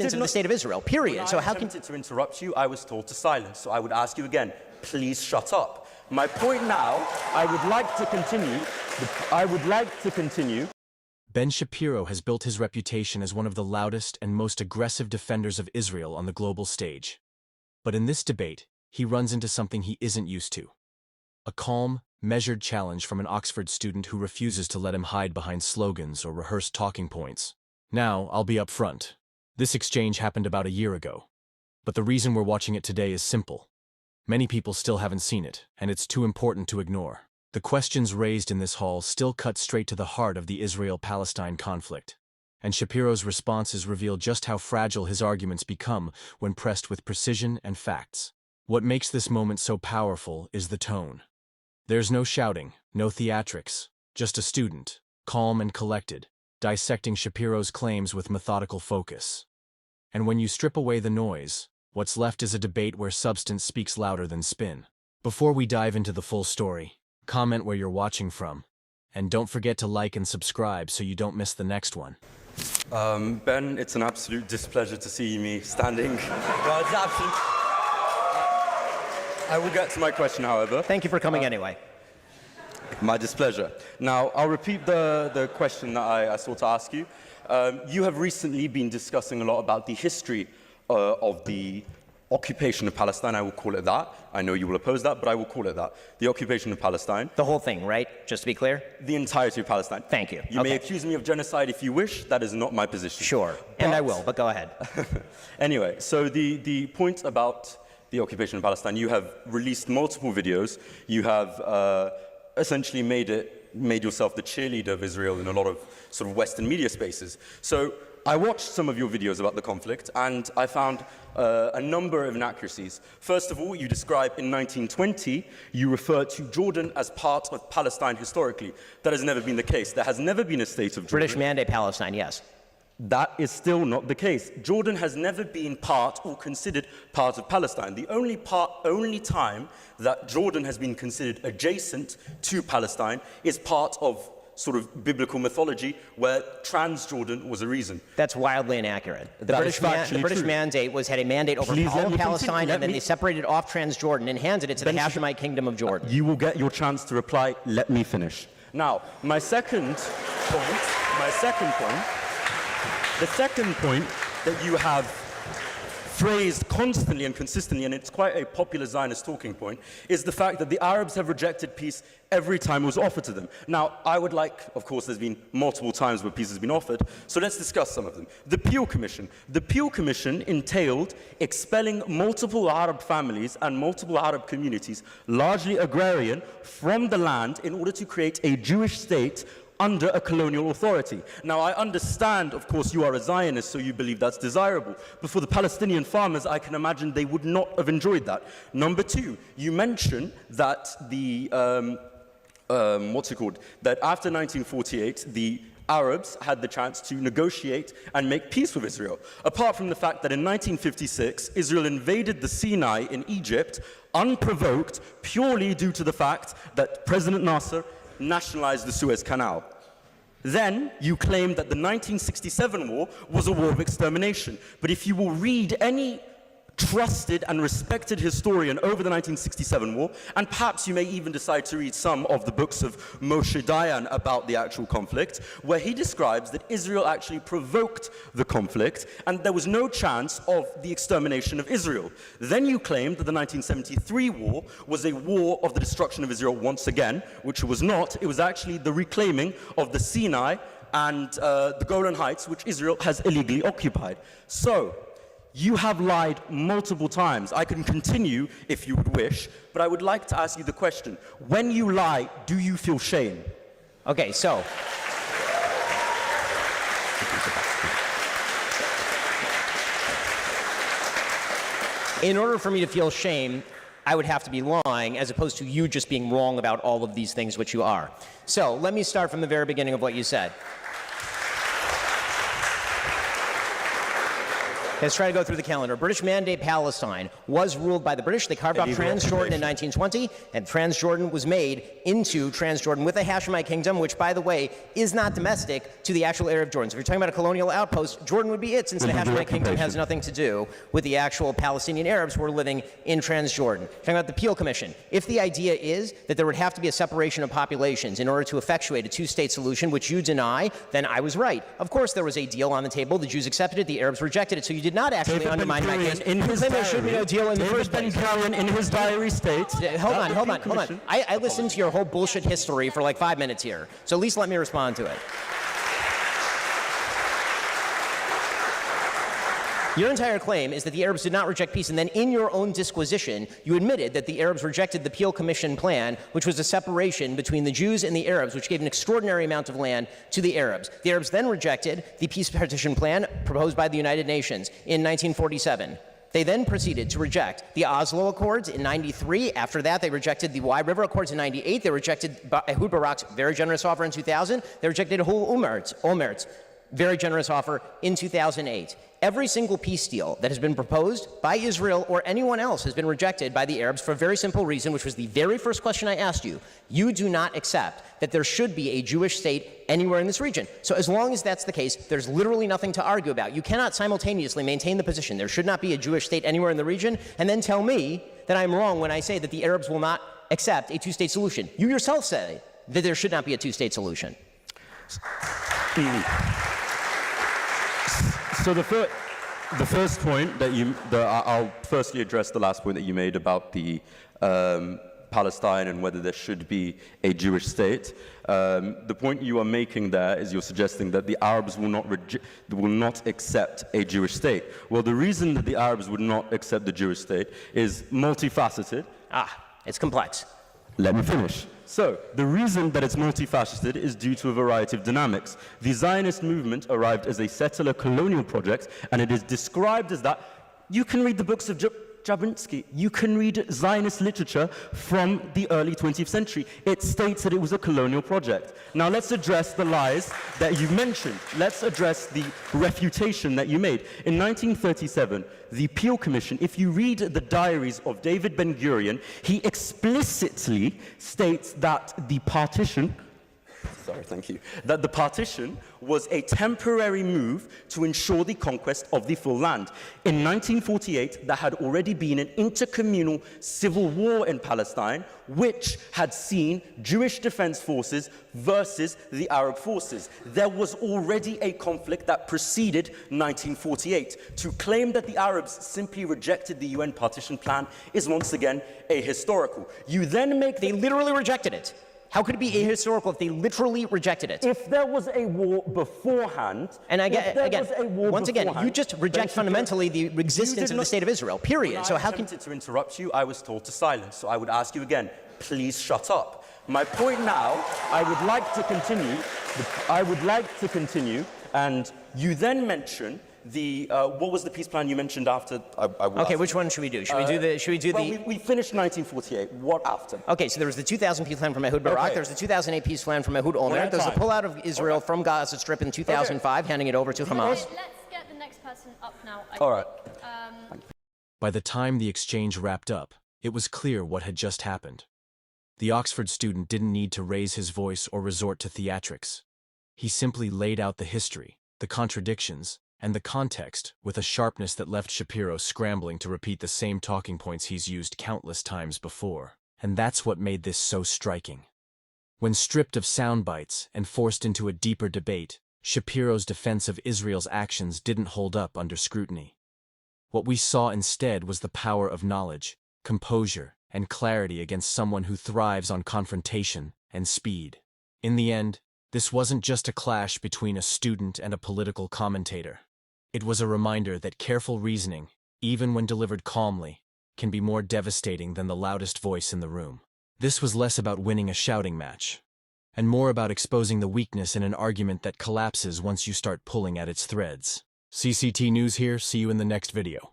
of the state of Israel, period. So how can... When I attempted to interrupt you, I was told to silence. So I would ask you again, please shut up. My point now, I would like to continue. Ben Shapiro has built his reputation as one of the loudest and most aggressive defenders of Israel on the global stage. But in this debate, he runs into something he isn't used to. A calm, measured challenge from an Oxford student who refuses to let him hide behind slogans or rehearsed talking points. Now, I'll be upfront. This exchange happened about a year ago. But the reason we're watching it today is simple. Many people still haven't seen it, and it's too important to ignore. The questions raised in this hall still cut straight to the heart of the Israel-Palestine conflict. And Shapiro's responses reveal just how fragile his arguments become when pressed with precision and facts. What makes this moment so powerful is the tone. There's no shouting, no theatrics, just a student, calm and collected, dissecting Shapiro's claims with methodical focus. And when you strip away the noise, what's left is a debate where substance speaks louder than spin. Before we dive into the full story, comment where you're watching from, and don't forget to like and subscribe so you don't miss the next one. Ben, it's an absolute displeasure to see me standing. Well, it's absolute... I will get to my question, however. Thank you for coming anyway. My displeasure. Now, I'll repeat the question that I sought to ask you. You have recently been discussing a lot about the history of the occupation of Palestine. I will call it that. I know you will oppose that, but I will call it that. The occupation of Palestine. The whole thing, right? Just to be clear? The entirety of Palestine. Thank you. You may accuse me of genocide if you wish. That is not my position. Sure. And I will, but go ahead. Anyway, so the point about the occupation of Palestine, you have released multiple videos. You have essentially made yourself the cheerleader of Israel in a lot of sort of Western media spaces. So I watched some of your videos about the conflict, and I found a number of inaccuracies. First of all, you describe in 1920, you refer to Jordan as part of Palestine historically. That has never been the case. There has never been a state of Jordan. British Mandate Palestine, yes. That is still not the case. Jordan has never been part or considered part of Palestine. The only time that Jordan has been considered adjacent to Palestine is part of sort of biblical mythology where Transjordan was a reason. That's wildly inaccurate. The British Mandate had a mandate over all of Palestine, and then they separated off Transjordan and handed it to the Hashemite Kingdom of Jordan. You will get your chance to reply. Let me finish. Now, the second point that you have phrased constantly and consistently, and it's quite a popular Zionist talking point, is the fact that the Arabs have rejected peace every time it was offered to them. Now, I would like, of course, there's been multiple times where peace has been offered, so let's discuss some of them. The Peel Commission. The Peel Commission entailed expelling multiple Arab families and multiple Arab communities, largely agrarian, from the land in order to create a Jewish state under a colonial authority. Now, I understand, of course, you are a Zionist, so you believe that's desirable. But for the Palestinian farmers, I can imagine they would not have enjoyed that. Number two, you mention that that after 1948, the Arabs had the chance to negotiate and make peace with Israel. Apart from the fact that in 1956, Israel invaded the Sinai in Egypt, unprovoked, purely due to the fact that President Nasser nationalized the Suez Canal. Then you claim that the 1967 war was a war of extermination. But if you will read any trusted and respected historian over the 1967 war, and perhaps you may even decide to read some of the books of Moshe Dayan about the actual conflict, where he describes that Israel actually provoked the conflict and there was no chance of the extermination of Israel. Then you claim that the 1973 war was a war of the destruction of Israel once again, which it was not. It was actually the reclaiming of the Sinai and the Golan Heights, which Israel has illegally occupied. So, you have lied multiple times. I can continue if you would wish, but I would like to ask you the question. When you lie, do you feel shame? Okay, so... in order for me to feel shame, I would have to be lying, as opposed to you just being wrong about all of these things, which you are. So, let me start from the very beginning of what you said. Let's try to go through the calendar. British Mandate Palestine was ruled by the British. They carved off Transjordan in 1920, and Transjordan was made into Transjordan with a Hashemite kingdom, which, by the way, is not domestic to the actual area of Jordan. So if you're talking about a colonial outpost, Jordan would be it, since the Hashemite kingdom has nothing to do with the actual Palestinian Arabs who are living in Transjordan. Talking about the Peel Commission. If the idea is that there would have to be a separation of populations in order to effectuate a two-state solution, which you deny, then I was right. Of course there was a deal on the table. The Jews accepted it, the Arabs rejected it, so you did not actually undermine my case. In his diary, there should be no deal in the first place. In his diary states... Hold on. I listened to your whole bullshit history for like 5 minutes here, so at least let me respond to it. Your entire claim is that the Arabs did not reject peace, and then in your own disquisition, you admitted that the Arabs rejected the Peel Commission plan, which was a separation between the Jews and the Arabs, which gave an extraordinary amount of land to the Arabs. The Arabs then rejected the peace partition plan proposed by the United Nations in 1947. They then proceeded to reject the Oslo Accords in 93. After that, they rejected the Wye River Accords in 98. They rejected Ehud Barak's very generous offer in 2000. They rejected Olmert's very generous offer in 2008. Every single peace deal that has been proposed by Israel or anyone else has been rejected by the Arabs for a very simple reason, which was the very first question I asked you. You do not accept that there should be a Jewish state anywhere in this region. So as long as that's the case, there's literally nothing to argue about. You cannot simultaneously maintain the position there should not be a Jewish state anywhere in the region and then tell me that I'm wrong when I say that the Arabs will not accept a two-state solution. You yourself say that there should not be a two-state solution. So the first point that I'll firstly address the last point that you made about the Palestine and whether there should be a Jewish state. The point you are making there is you're suggesting that the Arabs will not accept a Jewish state. Well, the reason that the Arabs would not accept the Jewish state is multifaceted. It's complex. Let me finish. So, the reason that it's multifaceted is due to a variety of dynamics. The Zionist movement arrived as a settler colonial project, and it is described as that. You can read the books of Jablonski. You can read Zionist literature from the early 20th century. It states that it was a colonial project. Now, let's address the lies that you mentioned. Let's address the refutation that you made. In 1937, the Peel Commission, if you read the diaries of David Ben-Gurion, he explicitly states that the partition that the partition was a temporary move to ensure the conquest of the full land. In 1948, there had already been an intercommunal civil war in Palestine, which had seen Jewish defense forces versus the Arab forces. There was already a conflict that preceded 1948. To claim that the Arabs simply rejected the UN partition plan is once again ahistorical. You then make... They literally rejected it. How could it be ahistorical if they literally rejected it? If there was a war beforehand, and once again, you just reject fundamentally the existence of the state of Israel, period. So how can... When I attempted to interrupt you, I was told to silence. So I would ask you again, please shut up. My point now, I would like to continue, and you then mention the what was the peace plan you mentioned after? Okay, which one should we do? Should we do the? We finished 1948. What after? Okay, so there was the 2000 peace plan from Ehud Barak. Okay. There's the 2008 peace plan from Ehud Olmert. There's the pullout of Israel from Gaza Strip in 2005, handing it over to Hamas. Let's get the next person up now. All right. By the time the exchange wrapped up, it was clear what had just happened. The Oxford student didn't need to raise his voice or resort to theatrics. He simply laid out the history, the contradictions, and the context with a sharpness that left Shapiro scrambling to repeat the same talking points he's used countless times before. And that's what made this so striking. When stripped of sound bites and forced into a deeper debate, Shapiro's defense of Israel's actions didn't hold up under scrutiny. What we saw instead was the power of knowledge, composure, and clarity against someone who thrives on confrontation and speed. In the end, this wasn't just a clash between a student and a political commentator. It was a reminder that careful reasoning, even when delivered calmly, can be more devastating than the loudest voice in the room. This was less about winning a shouting match, and more about exposing the weakness in an argument that collapses once you start pulling at its threads. CCT News here, see you in the next video.